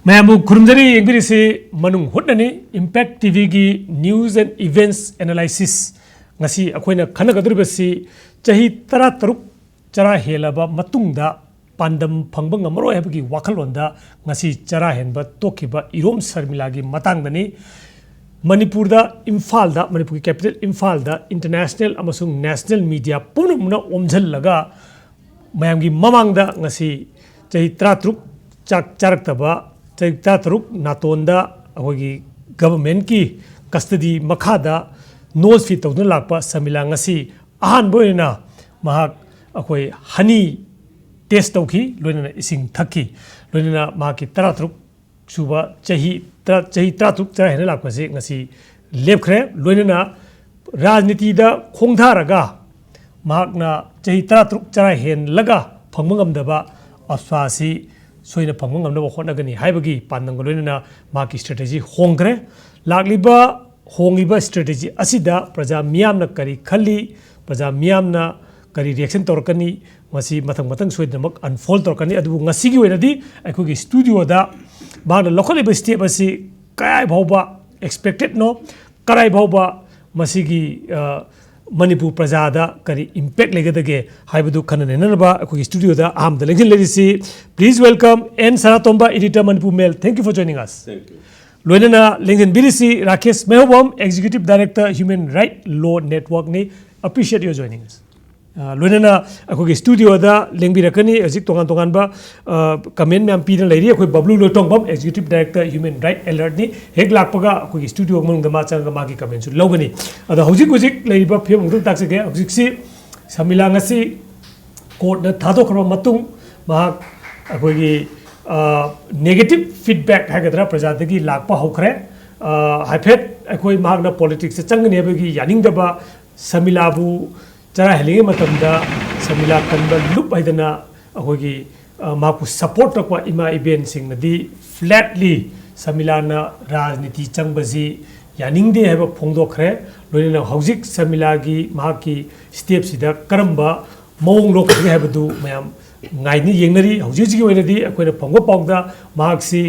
Ma'am खुरमजरी इंग्रिसी मनुंग हुटननी impact TV की news and events analysis ngasi akoina khanagadribasi chahi tara taruk chara helaba matungda pandam phangba ngamaro habagi wakhalonda ngasi chara henba tokiba irom sarmila gi matangdani manipurda imphal da manipur capital imphal da international amasung national media punumna omjhallaga mayam gi mamangda ngasi chahi tara taruk charaktaba chahi tara taruk natonda akogi government ki custody makhada nose fit to lakpa samila ngasi ahan boina mahak akoi honey test tauki loina ising thaki loina mahaki taratruk suba chahi taratruk chara hena lakpa se ngasi lepkhre loina rajniti da khongtharaga mahakna chahi taratruk chara hen laga phangmangam daba aswasi soina phangmangam daba khonagani haibagi pandang loina mahaki strategy hongre lakliba होंगिबा strategy असिदा प्रजा मियामना करी खली प्रजा मियामना करी reaction तौरकनी मसी मथंग मथंग सोइदमक अनफोल्ड तौरकनी अदुबु ngasiगी ओइनदी अखोगी स्टूडियो दा बागना लोखलिबा स्टेप असि काय भावबा एक्सपेक्टेड नो कराय भावबा मसीगी मणिपुर प्रजा दा करी इंपैक्ट लेगदगे हाइबदु खननेनबा अखोगी स्टूडियो दा आम द लेजिन लेजिसी प्लीज वेलकम एन सरातोंबा editor Manipur mail thank you for joining us thank you लोनेना लेंजन बिरिसी Rakesh Meihoubam executive director human right law network ने अप्रिशिएट योर जॉइनिंग अस लोनेना अखोगे स्टूडियो दा लेंबिरकनी हजिक तोगान तोगान बा कमेंट मैम पीना लेरी अखोय Bablu Loitongbam executive director human right alert नि हेक लाकपगा अखोगे स्टूडियो मनुंग मा चांगा मागी कमेंट सु लौगनी अदा हजिक हजिक लेरिबा फियम मुदु ताक्सगे हजिक सी समिला ngasi कोर्ट न थादोखरबा मतुंग मा अखोगी नेगेटिव फीडबैक है प्रजादगी लाप हौख्रे हाइफेट अखोई मागना पॉलिटिक्स चंगनेबगी यानिंगदबा समिलाबू चरा हेलिंगे मतमदा समिला कनबा लुप हैदना अखोगी माकु सपोर्ट तकवा इमा इवेंट सिंगनदी फ्लैटली समिलाना राजनीति चंगबजी यानिंगदे हैबा फोंदोखरे लोइना हौजिक समिलागी माकी स्टेप सिदा Karamba मौंग लोखगे हैबदु मयाम ngaini yengnari hojiji oinadi akoina phongba pawda mahaksi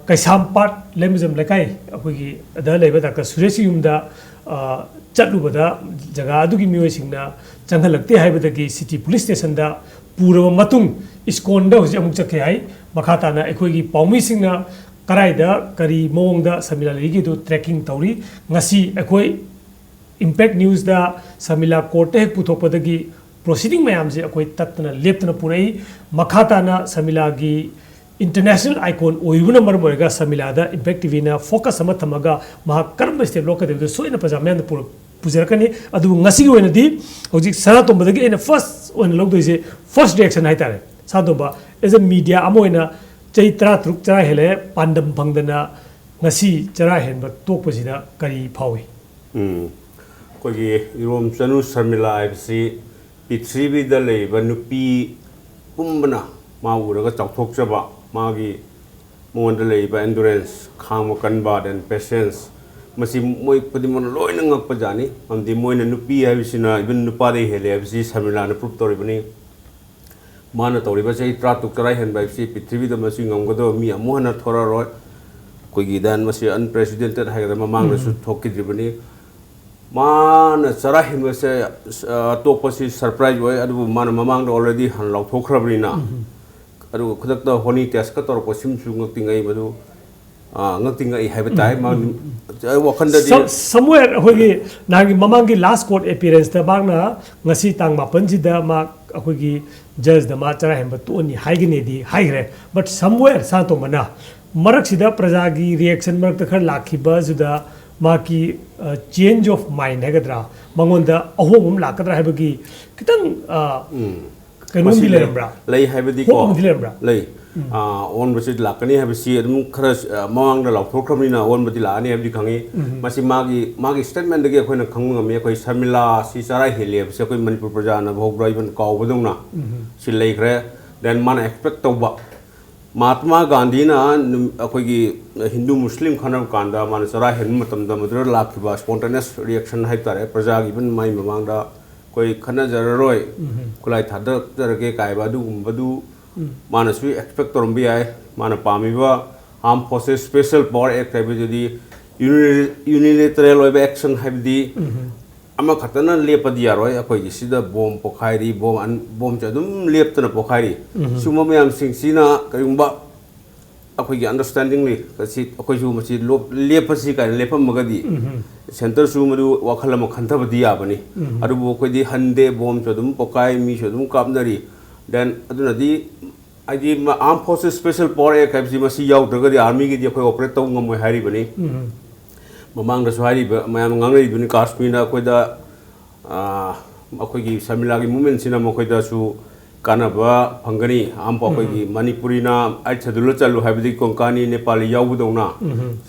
kaisampart lemjam lekai akoigi da leiba dr suresh yumda chatlubada jaga adugi mioi singna changhalakte haibadagi city police station da puraba matung iskonda hoji amuk chakhe hai makhatana akoigi pawmi singna karaida kari mawngda samila legi do tracking tauri ngasi akoi impact news da samila court hek puthokpadagi proceeding ma'am से अकोई तत्ना लेप्तना पुरई मखाताना समिलागी international icon ओइबुना मरमोरगा समिलादा impact TV ना focus अमा थमगा महा कर्म step लोकदेबदो सोइना प्रजामेन पुजरकनी अदु ngasi ओइनदी हौजिक सरातोंबदगी एना first ओइन लोगदोइसे first reaction हाइतारे सादोबा एज अ मीडिया अमोइना चैत्रा त्रुक चरा हेले पांडम भंगदना ngasi चरा हेनबा तोकपसिदा करी फावे कोगी इरोम चनु समिला आइबसी पृथ्वीद नुपी पुंबना माउरगा चौथोक्चबा मागी मोंद एंडुरेंस खाम कनबा एंड पेशेंस मसी मोय पदिमन lion ngakpa jani amdi moina nupi habisina ibn nupa de hele habisi samila na proof toribani mana toriba sei tratuk tarai hen bai si पृथ्वी द मसी ngamgado mi amuhana thora roi koigi dan masi unprecedented haga mamang na su thokidribani मान चरा हिमसे Topsi surprise होय अदु मान ममांग already हन लाउथोखरबनिना अदु खुदक होनी टेस्ट का तौर पर सिमसु ngaktingai मदु ngaktingai हाइबा ताइ मा वखंददि समवेयर होगी नागी ममांगी लास्ट कोर्ट अपीयरेंस द बागना ngasi tang mapan ji da ma akogi जज द मा चरा हिम तोनी हाइगनेदी हाइग्रे बट समवेयर सा तो मना मरक सिदा प्रजागी रिएक्शन मरक तखर लाखिबा जुदा माकी चेंज ऑफ माइंड हैगद्रा मंगोंदा अहोम लाकद्रा हैबगी कितंग कनोम दिलेरब्रा लई हैबदी को लई ओन बसिद लाकनी हैबसी अदम खरा मवांगदा लाउथोख्रमनिना ओन बदि लानी हैबदी खंगी मासी मागी स्टेटमेंट दगे अखोइना खंगम ngame अखोइ समिला सि चरा हेले बसे अखोइ मणिपुर प्रजा ना भोग्रा इवन कावबदोंना सि लईखरे देन मान एक्सपेक्ट तौबा महात्मा गांधी ना अखोगी हिंदू मुस्लिम खानब कांदा मान चरा हेन मतमदा मदर लाखिबा स्पॉन्टेनियस रिएक्शन हाइतारे प्रजा गिबन माइ ममांगदा कोई खना जररोय कुलाई थादक जरगे कायबा दुगुंबदु मानसु एक्सपेक्ट तोरम भी आए मान पामीबा armed forces special power act है यूनिलेटरल एक्शन है अमा खतना लेपदी यारोय अखोई सिदा बॉम पोखारी बॉम च अदुम लेपतना पोखारी सुमा मयाम सिंगसिना करिंबा अखोई की अंडरस्टैंडिंग ले कसी अखोई सु मसी लेपसी का लेपम मगदी सेंटर सु मदु वखल म खंथबदी याबनी अदुबो अखोई दी हंदे बॉम च अदुम पोखाई मी च अदुम कापनरी देन अदुनदी आदि arm forces special power act है मसी याउद्रगदी आर्मी की अखोई ऑपरेट तौ ngमोय हारी बनी ममांग दसवारी मैम गांगई काश्मीर अखोदा अखोगी शर्मिला की मूवमेंट सिना मखोदासु कानब फंगनी आम अखोगी मणिपुरीना आई छदुल चलु हाइबदी कोंकानी नेपाली याउबदौना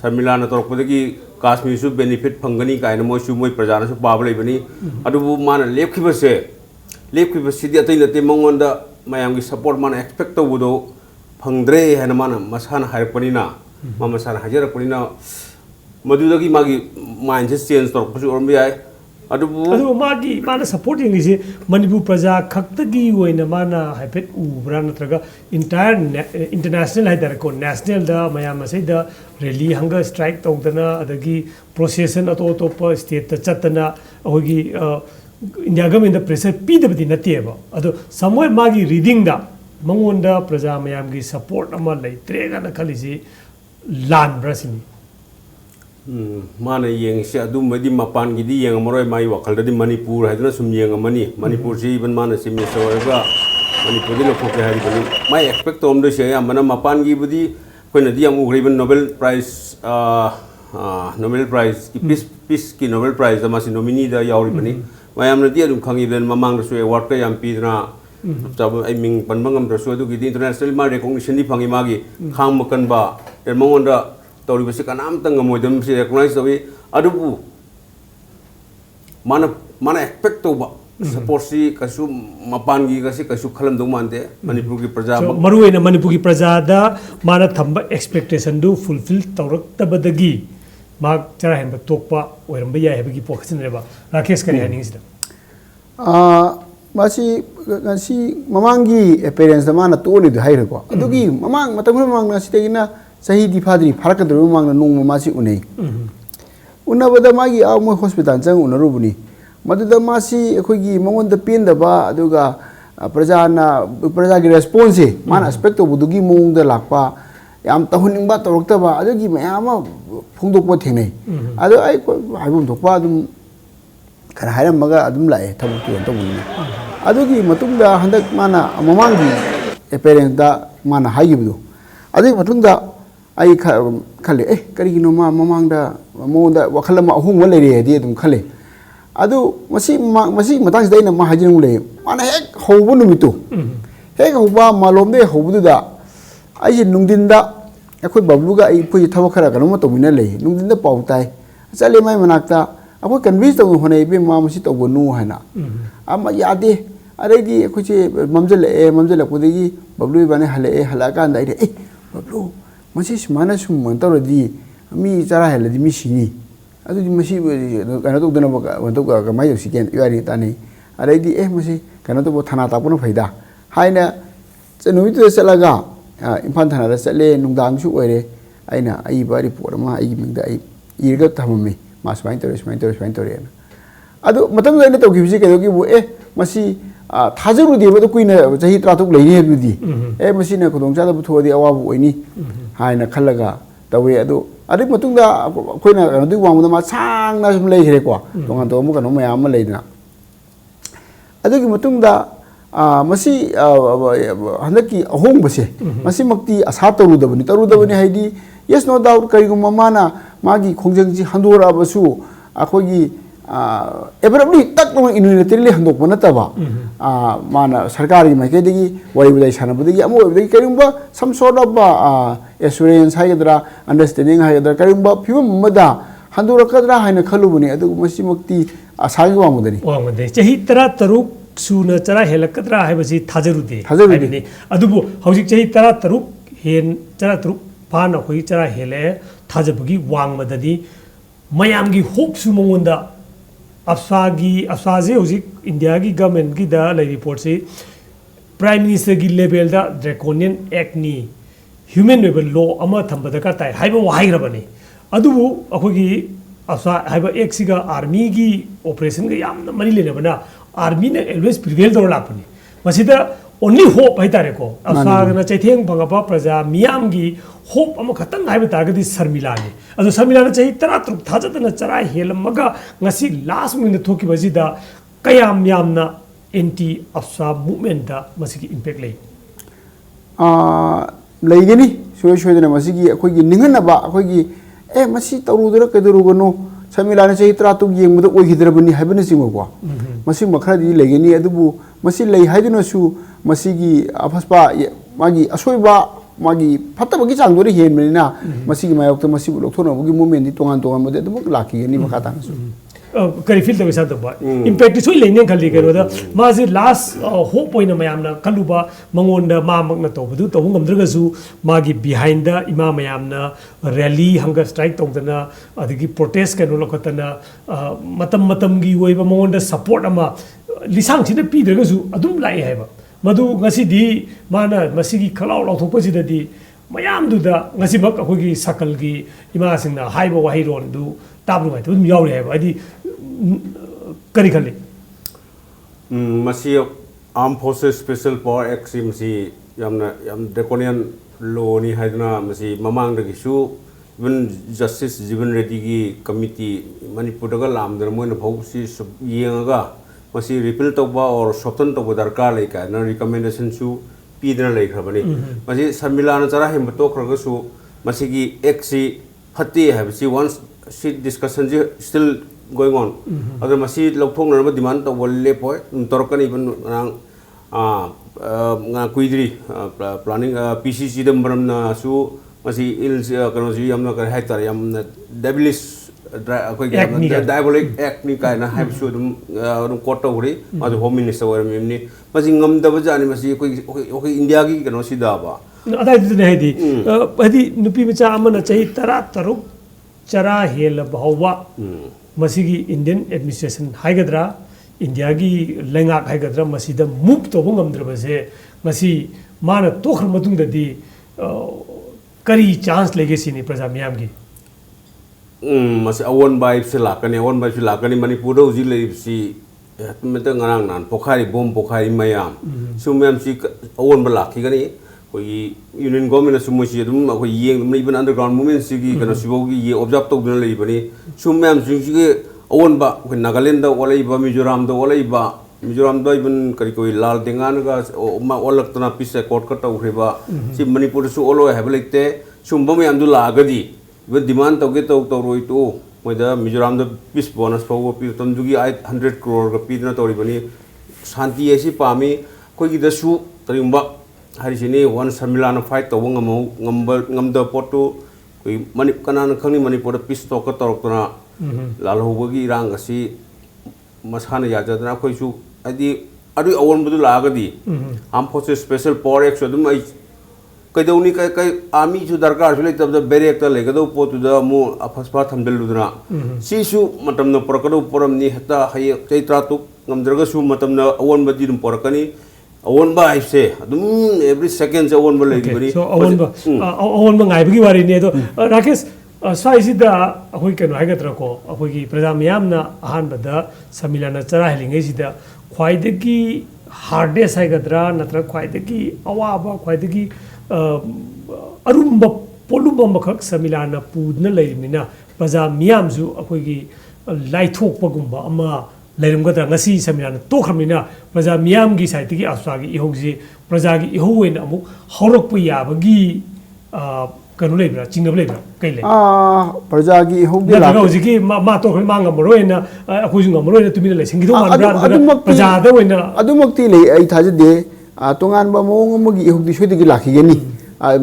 शर्मिला न तोरपदगी काश्मीर सु बेनिफिट फंगनी कायन मोसु मोय प्रजाना सु पाब लेबनी अदुबु मान लेखिबसिदि अतै नते मंगोंदा मयाम की सपोर्ट मान एक्सपेक्ट तौबदो फंगद्रे हैन मान मसाना हायरपनिना मा मसाना हाजरपनिना मधुदगी मागी माइंड से चेंज तौरपसु ओरम याय अदुबु मागी माना सपोर्ट यंगिसे मणिपुर प्रजा खक्तगी ओइना माना हाइफेट उब्रा नत्रगा इंटायर इंटरनेशनल हाइदर को नेशनल दा मयाम से दा रैली हंगर स्ट्राइक तौदना अदगी प्रोसेसन अतोप स्टेट ता चतना अहोगी इंडिया गवर्नमेंट दा प्रेशर पीदबदी नतेबा अदो समवेयर मागी रीडिंग दा मंगोंदा प्रजा मयाम की सपोर्ट अमा लैत्रेगा न खलिसी लान ब्रसिनी माने येंगसे अदुमदि मपान गिदि येंगमरोय माई वखलदि मणिपुर हाइदना सुम येंगमनी मणिपुर से इवन माने सिमी सोयगा मणिपुर दि लखोके हाइबनि माई एक्सपेक्ट तोमदो से यामना मपान गिबदि कोइनदि याम उग्रिबन नोबेल प्राइज की पीस की नोबेल प्राइज दमासि नोमिनी दा यावरिबनि मायामनदि अदुम खंगिबन ममांगदसु अवार्ड का याम पीदना तब आई मिंग पनबंगम दसु अदुगिदि इंटरनेशनल मा रिकॉग्निशन दि फंगी मागी खांग मकनबा एमंगोंदा तौरी बसे कनाम तंग मोदम से रिकॉग्नाइज तवी अदुबु माना एक्सपेक्ट तौबा सपोर्ट सी कसु मपान गी कसी कसु खलम दो मानते मणिपुर की प्रजा मरुएना मणिपुर की प्रजा दा माना थंबा एक्सपेक्टेशन दु फुलफिल तौरक तबदगी मा चरा हेन तोकपा ओरम याय हेबगी पोखसन रेबा राकेश करी हानिंगसिदा मासी ममांगी एपेरेंस माना तोली हाइरको अदुगी ममांग मतम ममांग नासितेगिना सही दिफाद्री फारकद्र मांग नोंग मासी उनै उनबदा मागी आ मो हॉस्पिटल जंग उनरुबनी मदुदा मासी अखोगी मंगोंद पेंदबा अदुगा प्रजा की रेस्पॉन्स से माना एक्सपेक्ट तौबदुगी मोंग द लाकपा याम तहुनिंगबा तौरक्तबा अदुगी मयाम फोंदोकपा थेनै अदु आई हाइबम थोकपा अदुम खरा हायरमगा अदुम लाए थबुक तो तौबनी अदुगी मतुंगदा हंदक माना ममांगी एपेरेंस दा माना हाइगिबदु अदुगी मतुंगदा आई खले ए करिगिनो मा ममांगदा मोंदा वखलमा अहुम लेरे दि अदुम खले अदु मसी मतंग दैना मा हाजिनु ले माना हेक हौबु नुमितु हेक हौबा मालोमदे हौबुदा आई नुंदिनदा अखोय बबलुगा आई फुई थबक खरा कनो तोमिना ले नुंदिनदा पाउ ताई चले माय मनाक्ता अखोय कन्विंस तौ होने बे मा मसी तौबनु हाना अमा यादे अरेगी अखोयचे ममजले बबलु बाने हले हला कांदा ए बबलु मसी सुमाना सुमन तौरदी मी चरा हेलदी मी सिनी अदुदी मसी कनो तौदना वंतोका कमाय सिकेन यारी तानी अरेदी ए मसी कनो तो थाना तापनो फैदा हाइना चनुमितु चलागा इम्फान थाना चले नुंदांगसु ओइरे आइना आई बा रिपोर्ट मा आई मिंदा आई इरगा थममे मा सुमाइन तोरे अदु मतम लैना तौगिबिसि केदोगी बु ए मसी थाजरुदी बदु कुइना चही त्रातुक लैनि हेबुदी ए मसीना खुदोंग चादा बुथोदी अवाबु ओइनी हाइना खलगा तवे अदु अदि मतुंगदा कोइना अदु वांगदा मा सांगना सुम लैखरे को तोंगा तो मुकनो मयाम मा लैदना अदुगी मतुंगदा मसी हंदकी अहोंगबसे मसी मक्ति आशा तरुदबनी हाइदी यस नो डाउट करिगुम माना मागी खोंजंगजी हंदोराबसु अखोगी एवरेबली तक यूनिलेटरली हंदोकब नतबा माना सरकार की माइकैदगी वरीबुदाई सानबदगी अमोबदगी करिगुम सम सॉर्ट ऑफ एश्योरेंस हाइगदरा अंडरस्टैंडिंग हाइगदरा करिगुम फिल्म मदा हंदोरकदरा हाइना खलुबनी अदु मसी मक्ति आशागी वांगदनी चही 13 सूना चरा हेलकद्रा हाइबसी थाजरुदे अदुबु हौजिक चही 13 हेन 13 फान अखोई चरा हेले थाजबगी वांगमदनी मयामगी होप सु मंगोंदा अफसाजे हौजिक इंडिया की गवर्नमेंट की दा लै रिपोर्ट से प्राइम मिनिस्टर की लेवल दा ड्रैकोनियन एक्ट नी ह्यूमन लॉ थम दरकार ताई हाइब वाइग्रबनी अदुबु अखोगी असा हाइब एक्सिगा आर्मी की ऑपरेशन का याम मरी लेनबना आर्मी ने ऑलवेज प्रिवेल दौर लापनी मसिदा ओनली होप है तारे को असा चैथेंग भंगपा प्रजा मियाम की होप अम खतंग हाइब तारगदी शर्मिला ने अदु शर्मिला ने चही तरा तुक थाजतना चरा हेलमगा ngasi last minute थोकी बजिदा कयाम यामना anti अफसा movement दा मसिकी इंपैक्ट ले लेगनी सोय सोयदना मसिकी अखोगी निंगनबा अखोगी ए मसी तरुदरा कदरुगनो शर्मिला ने चही तरा तुक येंगबदा ओइगिदरबनी हाइबने सिंगो मसी मखरादी लेगनी अदुबु मसी लई हाइदनसु मसीगी अफस्पा मागी असोयबा मागी फत्तबगी चांगदोरे हेनबनिना मसीगी मायोक्ता मसीबु लोथोनबगी मूवमेंट दी तोंगान तोंगान मदे अदुमक लाखिगनी मखातानसु करी फील तब साथ बा इम्पैक्ट सोई लेने खाली करोदा माजे लास्ट होप ओइना मयामना खलुबा मंगोंदा मामकना तोबदु तोबु ngमद्रगसु मागी बिहाइंड द इमा मयामना रैली हंगर स्ट्राइक तोदना अदगी प्रोटेस्ट कनो लखतना मतम मतमगी ओइबा मंगोंदा सपोर्ट अमा लिसांग छिना पीद्रगसु अदुम लाई हैबा मधु ngasi माना मसिगी खलाउ लौथोपसिददी मयामदुदा ngasi बक अखोगी सकलगी इमा सिंगना हाइबा वाहिरोंदु ताबु माइ तुम यावरे हैबा अदि करी खले मसी armed forces special power act मसी याम ड्रैकोनियन लॉ नि हाइदना मसी ममांग दगिसु इवन जस्टिस जीवन रेड्डी की कमिटी मणिपुर दगा लामदर मोइन भौसी येंगा मसी रिपील तौबा और सॉफ्टन तौबा दरकार ले का न रिकमेंडेशन सु पीदना लेखरबनी मसी शर्मिला न चरा हेम तोखरगसु मसी की एक्ट सी फत्ती है सी वंस सी डिस्कशन जी स्टिल going on अगर मसी लौथोंग नरब डिमांड तो वल्ले पोय तोरकनी बन कुइद्री प्लानिंग पीसीसी दमरम ना सु मसी इल कनो जी हमना कर है तार हम डेबिलिश कोई डायबोलिक एक्ट नि कायना हाइब सु दम कोट तौरी माजु होम मिनिस्टर वर मेमनी मसी ngam दब जानि मसी कोई इंडिया की कनो सी दाबा अदाय दिने हैदी हदी नुपी मचा अमना चाहि तरा तरुक चरा हेल बहवा मसीगी इंडियन एडमिनिस्ट्रेशन हाइगद्रा इंडिया की लेंगाक हाइगद्रा मसीदा मूव तोबो ngमद्रबसे मसी माना तोखर मतुंगददी करी चांस लेगे सिनी प्रजा मियाम की मसी अवन बाइब से लाकनी मणिपुर उजी लेबसी मत ngarang nan पोखारी बोम पोखारी मयाम सुमयाम सी अवन बलाखिगनी कोई यूनियन गवर्नमेंट सुमोसी अदुम अखोई येंग इवन अंडरग्राउंड मूवमेंट सिगी कनो सिबोगी ये ऑब्जर्व तौदना लेबनी सुमयाम सिगी अवनबा कोई नागालैंड दा ओलेबा मिजोरम दा ओलेबा मिजोरम दा इवन करी कोई लाल देंगान गा मा ओलक्तना पीस कोर्ट कट तौखरेबा सि मणिपुर सु ओलो हैबलेते सुमबम याम दु लागदी इवन डिमांड तौगे तौरोय तो मोइदा मिजोरम दा पीस बोनस फाव पी तमजुगी 800 करोड़ का पीदना तौरिबनी शांति ऐसी पामी कोई दसु तरिंबा हरिसिनी वन शर्मिला फाइट तब ngमद पोटू कोई मणि कनान खंगनी मणिपुर पीस तोक तौरक्तना लालहौबगी इरांग असी मसाना याजदना अखोइसु अदि अदु अवनबदु लागदी armed forces special power act अदुम आई कैदौनी कै आर्मी सु दरकार सुले तब बेरेक त लेगदौ पोतुदा मु अफसपा थमदलुदना सिसु मतमन परकदौ परमनी हता हय चैत्रा तु ngमद्रगसु मतमन अवनबदि दुम परकनी अवन बा से एवरी सेकेंड से अवन बी अवन गायबी वारी ने राकेश स्वाइसिद अखोई कनो हाइगद्रको अखोई प्रजा मियामना अहानबद शर्मिलाना चरा हेलिंगैसिद ख्वाइदगी हार्डेस्ट हाइगद्रा नत्र ख्वाइदगी अवाबा ख्वाइदगी अरुम्ब पोलुब मखक शर्मिलाना पुदना लेरिमिना प्रजा मियामजु अखोई लाइथोकपगुम्बा अमा लेरमगद्रा ngasi शर्मिलाना तोखरमिना प्रजा मियाम की साइड की आस्वागी इहोगजी प्रजा की इहोवेन अमुक हौरकपु याबगी कनु लेब्रा चिंगब लेब्रा कैले प्रजा की इहोगदी लाग होजिकी मा तोखर मांग मरोयना अखोजु ngमरोयना तुमिना लेसिंगिदो मानब्रा प्रजा दा वइना अदुमक्ति ले आई थाजदे तोंगानबा मोंग अमगी इहोगदी सोदिगी लाखिगनी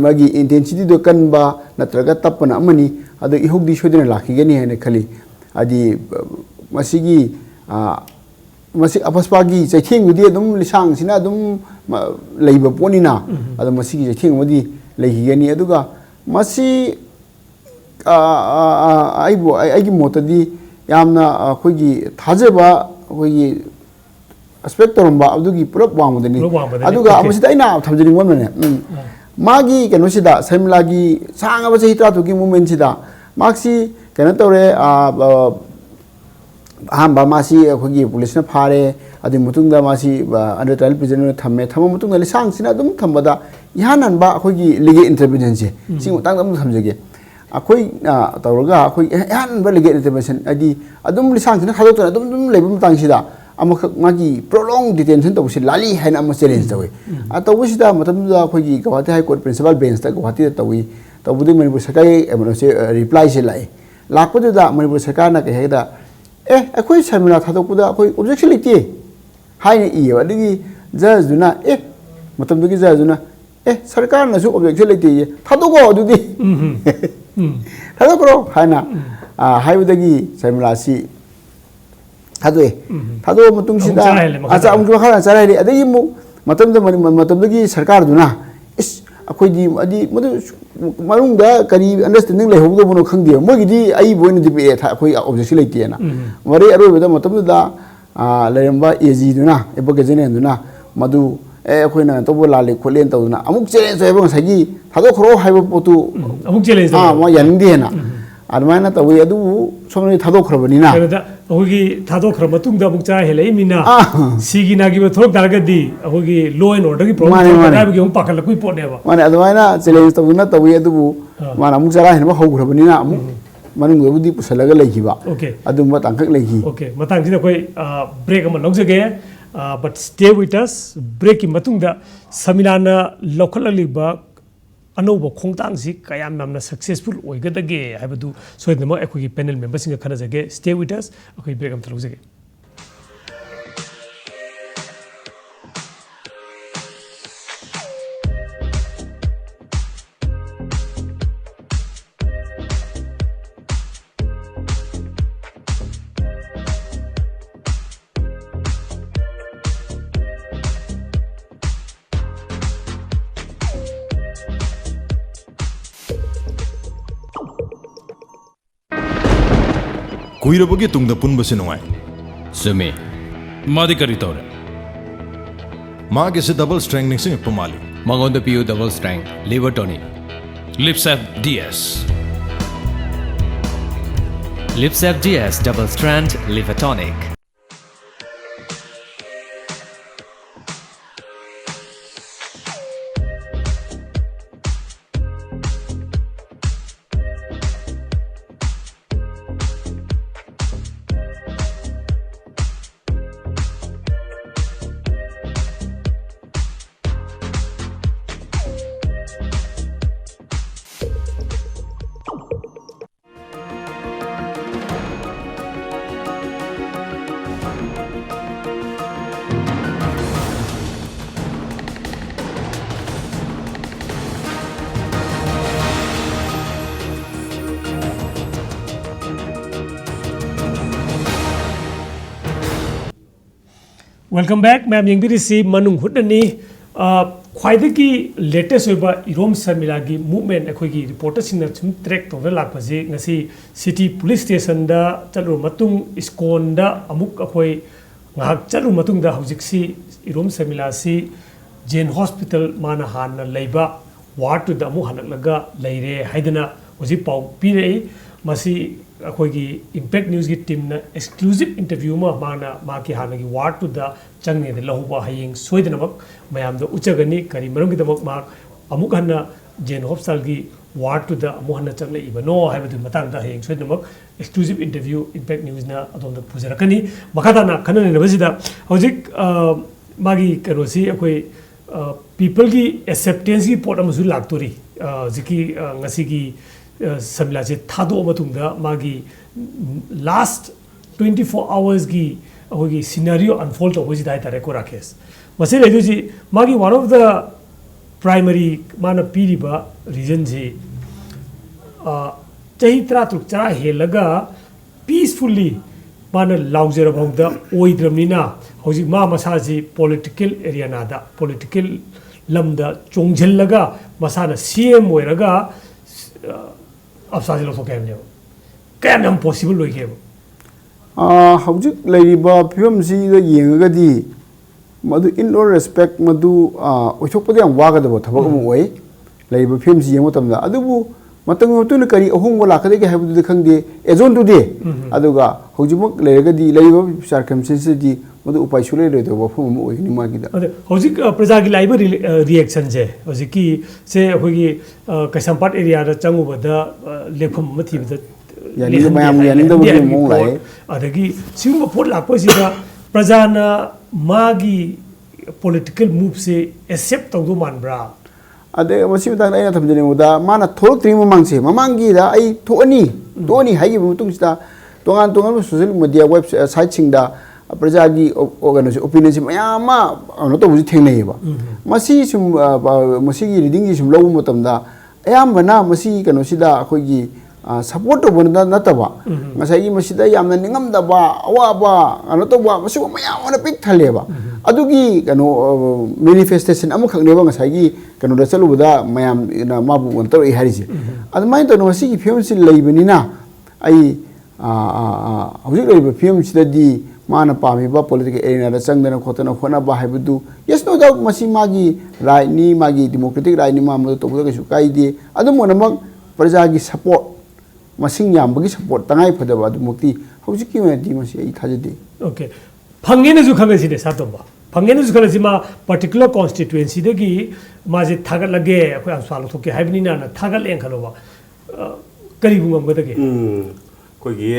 मागी इंटेंसिटी दो कनबा नत्रगा तपना अमनी अदो इहोगदी सोदिना लाखिगनी हैने खली आदि मसिगी मसी अपस्पागी चैथेंगदी अदुम लिसांगसिना अदुम लेइबा पोनिना अदो मसिगी चैथेंगमदी लेहिगनी अदुगा मसी आइगी मोतदी यामना अखोगी थाजेबा अखोगी एस्पेक्ट तोरंबा अदुगी पुरप वांगदनी अदुगा मसिदा इना थमजरिंग वनने मागी कनोसिदा सैमलागी सांगब चही तरातुकी मूवमेंट सिदा माक्सी कनो तौरे अहम मासी अखोगी पुलिस ने फारे अदि मुतुंगदा मासी अंडर ट्रायल प्रिजनर थम्मे थम मुतुंगदा लिसांग सिना अदुम थम्बदा यानन बा अखोगी लीगल इंटरवेंशन से सिंग तांग दम थमजगे अखोई तौरगा अखोई यानन बा लीगल इंटरवेंशन अदि अदुम लिसांग सिना खादोतना अदुम दुम लेबम तांगसिदा अमख मागी प्रोलॉन्ग डिटेंशन तौसी लाली हैन अम चैलेंज तवे आ तौबसिदा मतमदा अखोगी Guwahati high court principal bench ता गुवाहाटी तवी तौबुदि मणिपुर सरकार एमनसे रिप्लाई से लाई लाखपदुदा मणिपुर सरकार ना कहेदा अखोई शर्मिला थादोकपुदा अखोई ऑब्जेक्शन लेते हाइने इयो अदगी जज दुना मतमदुगी जज दुना सरकार नसु ऑब्जेक्शन लेते थादोको अदुदी थादोकरो हाइना हाइबदगी शर्मिला सी थादोए थादो मतुंगसिदा आचा अमुक खरा चराइले अदगी मु मतमदगी सरकार दुना इस अखोई अदि मदु मरुंगदा करी अंडरस्टैंडिंग लेहौदबनो खंगदे मोगिदी आई बोइन दिपे था अखोई ऑब्जेक्शन लेतेना मरे अरोबदा मतमदा लेरंबा एजी दुना एबगजने दुना मदु अखोइना तोबो लाले खोलेन तौना अमुक चैलेंज होयबो सगी थादो खरो हाइबो पोतु अमुक चैलेंज मा यानदेना अदमाना तवे अदु सोमनि थादो खरबनिना अखोगी थादो खर मतुंगदा अमुक चा हेलै मिना सिगी नागी थोक दारगदी अखोगी लॉ एंड ऑर्डर की प्रॉब्लम दाबगी हम पाखल कुई पोनेबा माने अदमाना चैलेंज तौना तवे अदु माना अमुक जरा हेनबा हौग्रबनिना अमुक मनुंगबुदी पुसलगा लेखिबा ओके अदुम तांखक लेखि ओके मतंग सिदा कोई ब्रेक अमा लौजगे but stay with us break की मतुंगदा समिलाना लौखललिबा अनौब खोंगतांगसी कयाम यामना सक्सेसफुल ओइगदगे हाइबदु सोइदनम अखोगी पैनल मेंबर्स सिंग खनजगे स्टे विथ अस अखोई ब्रेक अम लौजगे कुइरबगे तुंगदा पुनबसे नुंगाई सुमे मादी करी तौरे मागे से डबल स्ट्रेंग निंगसिंग पमाली मंगोंद पियो double strand liver tonic Lipsep DS Lipsep DS Double Strand Liver Tonic. Welcome back ma'am यंगबिरिसी मनुंग हुडनी ख्वाइदगी लेटेस्ट होइबा इरोम शर्मिला की मूवमेंट अखोगी रिपोर्टर सिंह सुम ट्रैक तौर लापजे ngasi सिटी पुलिस स्टेशन दा चलु मतुंग इस्कॉन दा अमुक अखोई ngahak चलु मतुंग दा हौजिकसी इरोम शर्मिला सी जेन हॉस्पिटल माना हाना लेबा वार्ड टू दा अमु हनलगा लेरे हाइदना होजि पाउ पिरे मसी अखोगी इम्पैक्ट न्यूज़ की टीम ने एक्सक्लूसिव इंटरव्यू में माना माकी हाना की वार्ड टू दा चंगने दे लहुबा हयेंग सोइदनमक मयाम दो उचगनी करी मरम की दमक माक अमुक हन्ना जेन हॉस्पिटल की वार्ड टू दा अमु हन्ना चंगले इबनो हाइबदु मतंग दा हयेंग सोइदनमक एक्सक्लूसिव इंटरव्यू इम्पैक्ट न्यूज़ ना अदोम दा पुजरकनी मखादाना खनने नबजिदा हौजिक मागी करोसी अखोई पीपल की एक्सेप्टेंस की पोर्ट अमसु लागतोरी जिकी ngasi की शर्मिला से थादो मतुंगदा मागी लास्ट 24 आवर्स की अखोगी सिनेरियो अनफोल्ड होबजी दाइ तारे को राकेस मसे लेदुजी मागी वन ऑफ द प्राइमरी माना पीरिबा रीजन जी चही त्रा तुक चरा हेलगा पीसफुली माना लाउजर भौदा ओइद्रमनिना हौजी मा मसाजी पॉलिटिकल एरिया नादा पॉलिटिकल लमदा चोंगझलगा मसाना सीएम होइरगा अपसाजी लोग कैम जाओ कैम हम पॉसिबल लोग है हौजिक लेरिबा फिल्म सी येंगगदी मधु इन ऑल रेस्पेक्ट मधु ओइथोकपदि याम वागदबो थबक मु ओइ ꯂꯩꯔꯤꯕ ꯐꯤꯂꯝꯁꯤ ꯌꯦꯡꯕ ꯃꯇꯝꯗ ꯑꯗꯨꯕꯨ ꯃꯇꯝꯒꯤ ꯃꯇꯨꯡꯗ ꯀꯔꯤ ꯑꯍꯣꯡꯕ ꯂꯥꯛꯀꯗꯒꯦ ꯍꯥꯏꯕꯗꯨꯗꯤ ꯈꯪꯗꯦ ꯑꯦꯖꯣꯟꯗꯨꯗꯤ ꯑꯗꯨꯒ ꯍꯧꯖꯤꯛꯃꯛ ꯂꯩꯔꯒꯗꯤ ꯂꯩꯔꯤꯕ ꯁꯥꯔꯀꯝꯁꯇꯦꯟꯁꯇꯗꯤ ꯃꯗꯨ ꯎꯄꯥꯏ ꯁꯨꯡꯂꯩ ꯂꯩꯔꯣꯏꯗꯕ ꯋꯥꯐꯝ ꯑꯃ ꯑꯣꯏꯒꯅꯤ ꯃꯥꯒꯤꯗ ꯑꯗ ꯍꯧꯖꯤꯛ ꯄ꯭ꯔꯖꯥꯒꯤ ꯂꯥꯛꯏꯕ ꯔꯤꯌꯦꯛꯁꯟꯁꯦ ꯍꯧꯖꯤꯛꯀꯤ ꯁꯦ ꯑꯩꯈꯣꯏꯒꯤ ꯀꯩꯁꯥꯝꯄꯥꯠ ꯑꯦꯔꯤꯌꯥꯗ ꯆꯪꯉꯨꯕꯗ ꯂꯦꯛꯐꯝ ꯑꯃ ꯊꯤꯕꯗ ꯃꯌꯥꯝ ꯌꯥꯅꯤꯡꯗꯕꯒꯤ ꯃꯑꯣꯡ ꯂꯥꯛꯑꯦ ꯑꯗꯒꯤ ꯁꯤꯒꯨꯝꯕ ꯄꯣꯠ ꯂꯥꯛꯄꯁꯤꯗ ꯄ꯭ꯔꯖꯥꯅ ꯃꯥꯒꯤ ꯄꯣꯂꯤꯇꯤꯀꯦꯜ ꯃꯨꯚꯁꯦ ꯑꯦꯛꯁꯦꯞ ꯇꯧꯗꯧ ꯃꯥꯟꯕ꯭ꯔꯥ ꯑꯗꯩ ꯃꯁꯤ ꯃꯇꯥꯡꯗ ꯑꯩꯅ ꯊꯝꯖꯅꯤꯡꯕꯗ ꯃꯥꯅ ꯊꯣꯛꯂꯛꯇ꯭ꯔꯤꯉꯩ ꯃꯃꯥꯡꯁꯦ ꯃꯃꯥꯡꯒꯤꯗ ꯑꯩ ꯊꯣꯛꯑꯅꯤ ꯍꯥꯏꯈꯤꯕ ꯃꯇꯨꯡꯁꯤꯗ ꯇꯣꯉꯥꯟ ꯇꯣꯉꯥꯟꯕ ꯁꯣꯁꯤꯌꯦꯜ ꯃꯤꯗꯤꯌꯥ ꯋꯦꯕ ꯁꯥꯏꯠꯁꯤꯡꯗ प्रजागी कौनसी ओपिनियन से मैम कौन थेनब मसी सुम मसी रीडिंग की सुम लौब मतमदा अयाम्बना मसी कौनसीदा अखोगी सपोर्ट तौबना नतबा ngसाई मसीदा यामना निंगमदबा अवाबा कनो तौबा मसी मयाम पिक थलेबा अदुगी कनो मैनिफेस्टेशन अमखनेबा ngसाई कनो दा चलुबदा मयाम माबु वंतर ए हारिसे अदमाइन तो मसी की फिल्म से लेबनिना आई हौजिक लेब फिल्म सिददी माना पामीबा पॉलिटिकल एरिया चंगदना खोतना होनाबा हाइबदु यस नो डाउट मसी मागी राइट नि मागी डेमोक्रेटिक राइट नि मामदो तौबदा कइसु काइदे अदुमोनमक प्रजागी सपोर्ट मसिंग यामबगी सपोर्ट तंगाई फदबा अदुमक्ति हौजिकि मेदि मसी आई थाजदे ओके फंगेने जु खंगसिने सातोबा फंगेने जु खंगसिमा पर्टिकुलर कॉन्स्टिट्यूएंसी दगी माजे थागत लगे अखोय आसाल थोके हाइबनिना ना थागत लें खलोबा करीबु ngमगदगे कोई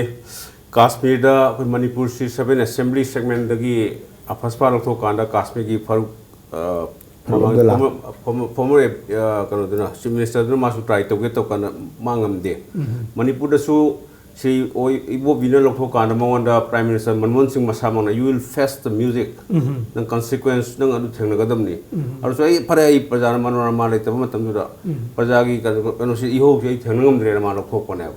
काश्मीर दा कोई मणिपुर सी 7 असेंबली सेगमेंट दगी अफसपा लथो कांदा काश्मीर की फरुक फॉर्मर कनो दना चीफ मिनिस्टर दना मासु ट्राई तोगे तो काना मांगम दे मणिपुर दसु सी इबो बिना लथो कांदा मंगोंदा प्राइम मिनिस्टर मनमोहन सिंह मसामना you will face the music नंग कॉन्सिक्वेंस नंग अदु थेंगनगदमनी और सो फरे प्रजा मनोरमा लेतब मतमदुदा प्रजा की कनो सी इहो से थेंगनगमद्रे मा लथो कोने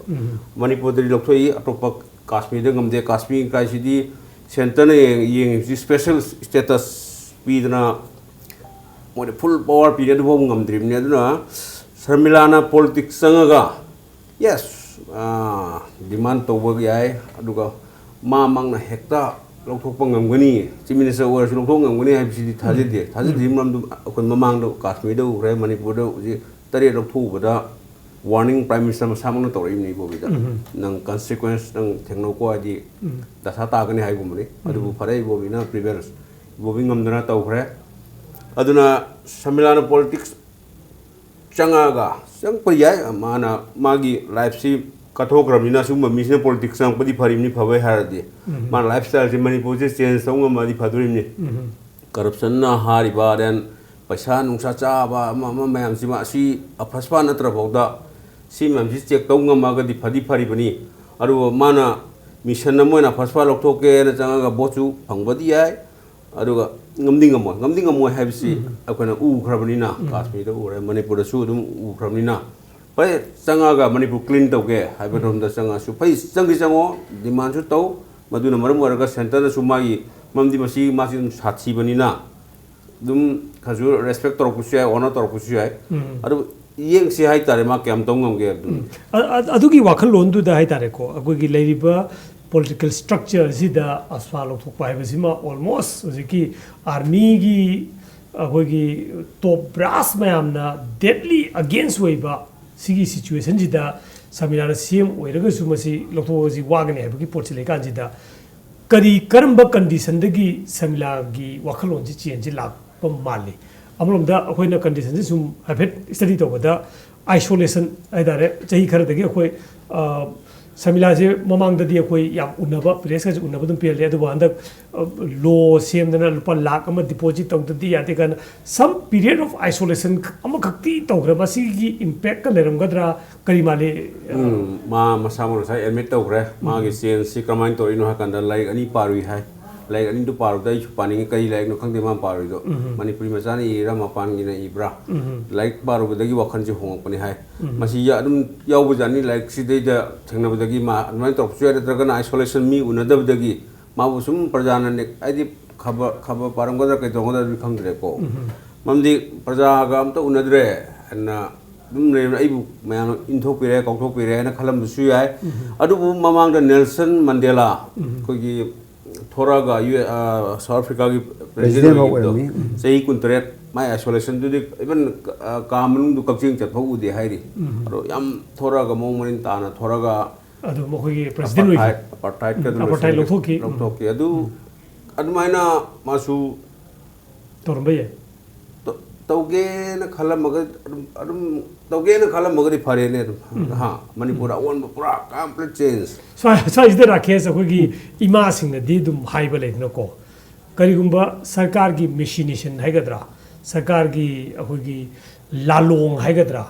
मणिपुर दरी लथोई अटोप काश्मीर गमदे काश्मीर काइसिदी सेंटर ने ये स्पेशल स्टेटस पीदना मोदे फुल पावर पीरियड बो ngमद्रिबने अदुना शर्मिलाना पॉलिटिक्स संगगा यस डिमांड तौब याय अदुगा मा मांगना हेक्ता लौथोप ngमगनी चीफ मिनिस्टर ओर सु लौथोप ngमगनी हाइबसिदी थाजदि मरमदु अखन ममांगदो काश्मीर दो रे मणिपुर दो जी तरे लौथोबदा warning prime minister masamang to rim ni bobida nang consequence nang thengno ko adi dasa ta gani hai gumni adu phare bobina prevails bobing ngamdana taw khre aduna samilana politics changaga sang payai mana magi life si kathok ramina sum misne politics sang padi pharim ni phawai haradi man lifestyle si manipur se change song ma di phadurim ni corruption na hariba den paisa nungsa cha ba ma mayam si ma si afaspa natra bawda C ma'am से check तौगदी फदी फरीबनी माना mission Mona फसफा लौटोके चंगा बोचू फंगबदी है गमदी है उख्रबनीना काश्मीर उरे मणिपुर उख्रबनीना फै चंगा Manipur clean तौगे है चंगा फै चंगी चंगो डिमांड तौ मधुना मरम ओरगा सेंटर मागी ममदी मसी मासी साथीबनीना खजु रेस्पेक्ट तौरपुसु है ऑनर तौरपुसु है येंग से हाई तारे मा कैम तौंगमगे अदुगी वाखल लोंदुदा हाई तारे को अगोगी लेरिबा पॉलिटिकल स्ट्रक्चर सिदा अस्वा लोथोकपा हाइबसिमा ऑलमोस्ट होजिकी आर्मी की अगोगी टॉप ब्रास मयामना डेडली अगेंस्ट वेबा सिगी सिचुएशन जिदा समिनाना सीएम ओइरगसु मसी लोथोजी वागने हाइबगी पोर्ट लेकान जिदा करी करंबा कंडीशन दगी समिलागी वाखलोन जि चेंज लाप माले अमरोमदा अखोइना कंडीशन सुम हाइफेट स्टडी तौबदा आइसोलेशन आइदारे चही खरदगी अखोइ समिलाजे ममांगददी अखोइ याम उन्नबा प्लेस का उन्नबा दुम पेले अदु बांदक लो सेमदना लुपा लाख अमा डिपॉजिट तौददी याते कन सम पीरियड ऑफ आइसोलेशन अमा खक्ति तौग्रबा सिगी इंपैक्ट का लेरमगद्रा करी माले मा मसामो सा एडमिट तौग्रे मागी चेन सि क्रमाइन तोरिनो हाकंदा लाइक अनि पारुई हाय लाइक अनि दु पारु दai पानी कई लाइक नो खंगदे मा पारु दो मणिपुरी मचानी इरा मपान गिना इब्रा लाइक पारु बदगी वखन जे होंग पनि हाय मसी या अदुम याव बजानी लाइक सिदे द थंगना बदगी मा अनमय तोपसु या द्रगन आइसोलेशन मी उनदब दगी मा बुसुम प्रजान ने आइदि खबर पारम गदर के दोंगदा खंगदरे को ममदी प्रजा गाम तो उनदरे अन्ना दुम ने आइबु मयाम इनथोक पिरे कौथोक पिरे ना खलम दुसु याय अदुबु ममांग द नेल्सन मंडेला कोगी थोड़ा साउथ अफ्रीका की प्रेसिडेंट सही कुंतरेट mai isolation du even ka manung du kakjing chat phau de hairi aro yam thora ga mong manin ta na thora ga adu mokhoi president oi apartheid ka apartheid lokhoki adu admaina masu torumba ye tauge na khala magar adum tauge na khala magari phare ne ha manipur on pura complete change so is there a case of gi ima sing na di dum haiba le no ko karigumba sarkar gi machination haigadra sarkar gi gi lalong haigadra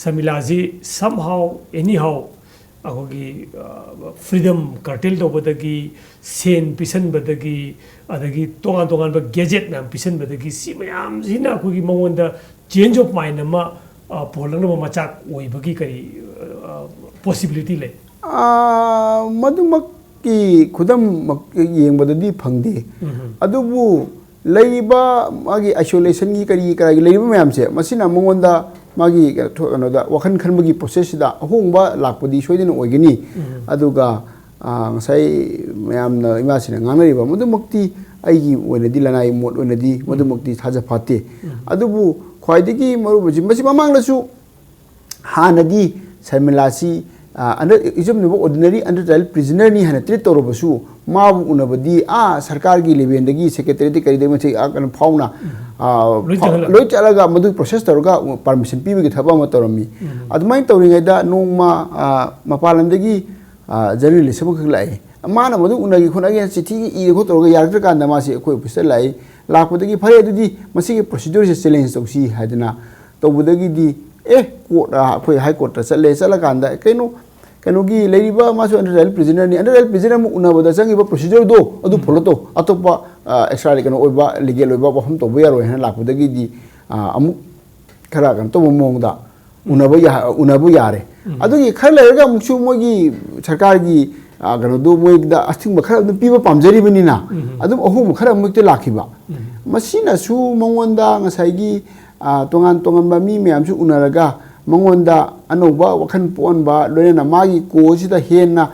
samila ji somehow anyhow gi freedom curtail do badagi sen pisan badagi adagi tongan tongan ba gadget na pisan badagi si mayam jina gi mongonda change of mind ma polang no machak oi bagi kari possibility le madumak ki khudam yengbadadi phangde adubu leiba magi isolation gi kari kari leiba mayam se masina mongonda magi da wakhan khanbagi process da hongba lakpadi soidina oigini aduga ngasai mayam na imasina nganariba madumakti aigi oinadi lanai mod oinadi madumakti thaja phate adubu khwaidagi marubaji masi mamanglasu hanadi sarmilasi under isum no ordinary under trial prisoner ni hana treat torobasu mabu unabadi sarkar gi level dagi secretary ti kari de machi kan fauna loi chalaga madu process toroga permission pibi gi thaba ma toromi admai toringa da nongma mapalam dagi journalist mu khlai mana madu unagi khunagi chithi gi ko toroga yar kan da ma se koi officer lai lakpodagi phare adudi masi gi procedure se challenge tosi hadina tobudagi di court koi high court ta chale chala kan da kenu gi leiba masu under trial prisoner ni under trial prisoner mu unabada changi ba procedure do adu follow to atopa extra legal oiba legal oiba ba hum to bo yaro hena lakpodagi di amu khara kan to mong da unabu yare adugi khala ga muksu mogi sarkar gi gano do moi da asting ba khara piba pamjari bani na adum ahum khara mukte lakhiba masina su mongonda ngasai gi tongan ba mi me amsu unaraga mongonda anoba wakhan pon ba loina magi ko sida henna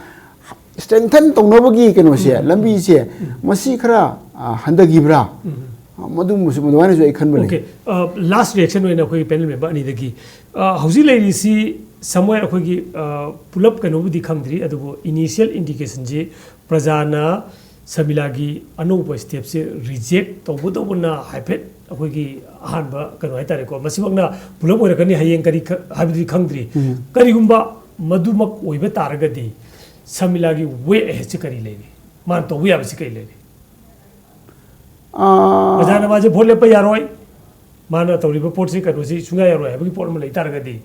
strengthen tongnobagi keno se lambi se masi khara handagi bra madum musu madwana jo ikhan bale okay last reaction oina koi panel member ani dagi hauji leiri si somewhere akhoi pulap kano budi khangdri adubo initial indication je prajana samilagi anoba step se reject tobudobuna haipet akhoi ahanba kano haitare ko masibakna pulap oirakani hayeng kari habidi khangdri karigumba madumak oiba taragadi samilagi way aheche kari leini man to we abisi kai leini prajana baje bole pa yaroi mana tawriba port se kano si sunga yaroi habigi port ma lei taragadi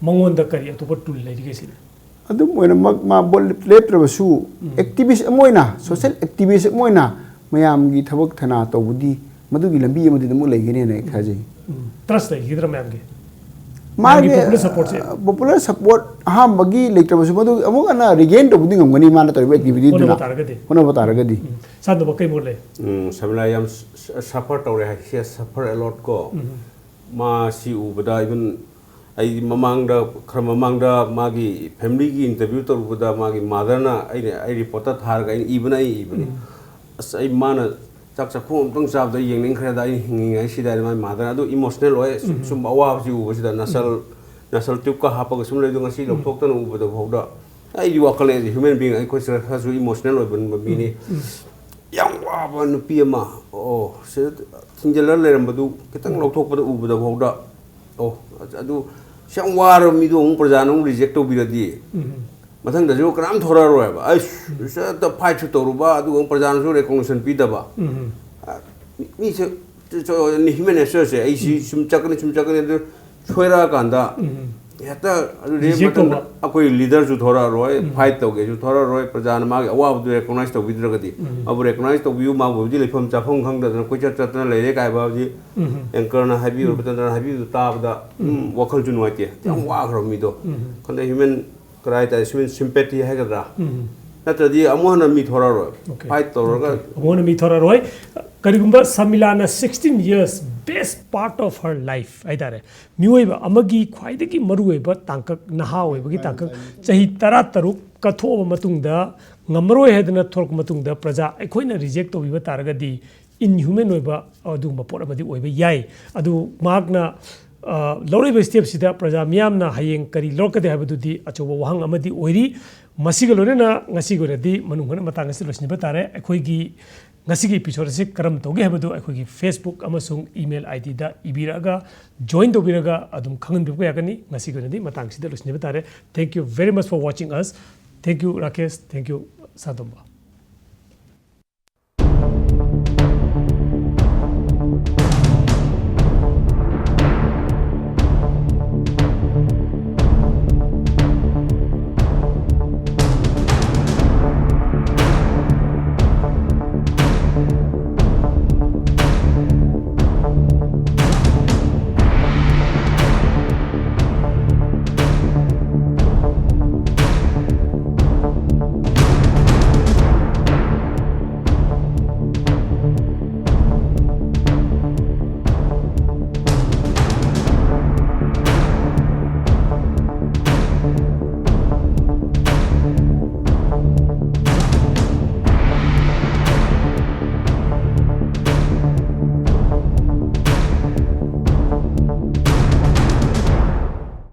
mongonda kari atopa tool leiri ke sini adum moina ma bol letter basu activist moina social activist moina mayam gi thabak thana tobudi madugi lambi amadi mu leigene ne khaje trust lai hidra mayam ge magi popular support ha bagi letter basu madu amuk ana regain tobudi ngamgani mana toriba activity duna hona bataragadi sadu bakai mole samila yam suffer tore ha he suffer a lot ko ma si ubada even ai mamangda khar mamangda magi family gi interview toruda magi mother na ai reporter thar ga ibna ibni ai mana chak chakhu tong sab da yengning khra da hinging ai sida ma mother adu emotional oi sum awa ji u sida nasal tup ka ha pa sum le dung si lok thok tan u da bhoda ai yu akale human being ai ko sir kha su emotional oi ban mi ni yang wa ba nu pi ma se thinjala le ram badu kitang lok thok ba u da bhoda adu ꯁꯪ ꯋꯥꯔꯕ ꯃꯤꯗꯣ ꯑꯃꯨꯛ ꯄ꯭ꯔꯖꯥꯅ ꯑꯃꯨꯛ reject ꯇꯧꯕꯤꯔꯗꯤ ꯃꯊꯪꯗꯁꯨ ꯀꯅꯥꯝ ꯊꯣꯔꯛꯑꯔꯣꯏꯕ ꯑꯩꯁ ꯐꯥꯏꯠꯁꯨ ꯇꯧꯔꯨꯕ ꯑꯗꯨꯒ ꯄ꯭ꯔꯖꯥꯅꯁꯨ ꯔꯦꯀꯣꯒꯅꯤꯁꯟ ꯄꯤꯗꯕ ꯃꯤꯁꯦ ꯍ꯭ꯌꯨꯃꯦꯟ ꯅꯦꯆꯔꯁꯦ ꯑꯩꯁꯤ ꯁꯨꯝ ꯆꯠꯀꯅꯤ ꯑꯗꯨ ꯁꯣꯏꯔꯛꯑꯀꯥꯟꯗ ꯍꯦꯛꯇ ꯃꯇꯝꯗ ꯑꯩꯈꯣꯏ ꯂꯤꯗꯔꯁꯨ ꯊꯣꯔꯛꯑꯔꯣꯏ ꯐꯥꯏꯠ ꯇꯧꯒꯦꯁꯨ ꯊꯣꯔꯛꯑꯔꯣꯏ ꯄ꯭ꯔꯖꯥꯅ ꯃꯥꯒꯤ ꯑꯋꯥꯕꯗꯨ ꯔꯦꯀꯣꯒꯅꯥꯏꯖ ꯇꯧꯕꯤꯗ꯭ꯔꯒꯗꯤ ꯃꯥꯕꯨ ꯔꯦꯀꯣꯒꯅꯥꯏꯖ ꯇꯧꯕꯤꯌꯨ ꯃꯥꯕꯨ ꯍꯧꯖꯤꯛ ꯂꯩꯐꯝ ꯆꯥꯐꯝ ꯈꯪꯗꯗꯅ ꯀꯣꯏꯆꯠ ꯆꯠꯇꯅ ꯂꯩꯔꯦ ꯀꯥꯏꯕ ꯍꯧꯖꯤꯛ ꯑꯦꯡꯀꯔꯅ ꯍꯥꯏꯕꯤꯌꯨ ꯕꯇꯟꯗꯔꯅ ꯍꯥꯏꯕꯤꯌꯨ ꯇꯥꯕꯗ ꯋꯥꯈꯜꯁꯨ ꯅꯨꯡꯉꯥꯏꯇꯦ ꯌꯥꯝ ꯋꯥꯈ꯭ꯔꯕ ꯃꯤꯗꯣ ꯈꯪꯗꯦ ꯍ꯭ꯌꯨꯃꯦꯟ ꯀꯔꯥꯏ ꯍꯥꯏꯇꯥꯔꯦ ꯍ꯭ꯌꯨꯃꯦꯟ ꯁꯤꯝꯄꯦꯇꯤ ꯍꯥꯏꯒꯗ꯭ꯔꯥ ꯅꯠꯇ꯭ꯔꯗꯤ ꯑꯃꯨꯛ ꯍꯟꯅ ꯃꯤ ꯊꯣꯔꯛꯑꯔꯣꯏ ꯐꯥꯏꯠ ꯇꯧꯔꯒ ꯑꯃꯨꯛ ꯍꯟꯅ ꯃꯤ ꯊꯣꯔꯛꯑꯔꯣꯏ ꯀꯔꯤꯒꯨꯝꯕ ꯁꯃꯤꯂꯥꯅ 16 years best part of her life ꯍꯥꯏꯇꯥꯔꯦ ꯃꯤꯑꯣꯏꯕ ꯑꯃꯒꯤ ꯈ꯭ꯋꯥꯏꯗꯒꯤ ꯃꯔꯨꯑꯣꯏꯕ ꯇꯥꯡꯀꯛ ꯅꯍꯥ ꯑꯣꯏꯕꯒꯤ ꯇꯥꯡꯀꯛ ꯆꯍꯤ 13 ꯀꯠꯊꯣꯛꯑꯕ ꯃꯇꯨꯡꯗ ꯉꯝꯃꯔꯣꯏ ꯍꯥꯏꯗꯅ ꯊꯣꯔꯛꯄ ꯃꯇꯨꯡꯗ ꯄ꯭ꯔꯖꯥ ꯑꯩꯈꯣꯏꯅ ꯔꯤꯖꯦꯛ ꯇꯧꯕꯤꯕ ꯇꯥꯔꯒꯗꯤ inhuman oiba adugumba pot amadi oiba yai adu magna lawriba step sida praja miyamna hayeng kari lorkade habadudi achoba wahang amadi oiri masiga lorena ngasi goradi manungana matang asi losniba tare akhoi ngasi episode se karam toge habadu akhoi Facebook amasung email ID da ibiraga join dobiraga adum khangan bibu yakani ngasi goradi matang sida losniba tare. Thank you very much for watching us. Thank you Rakesh, thank you Sadomba.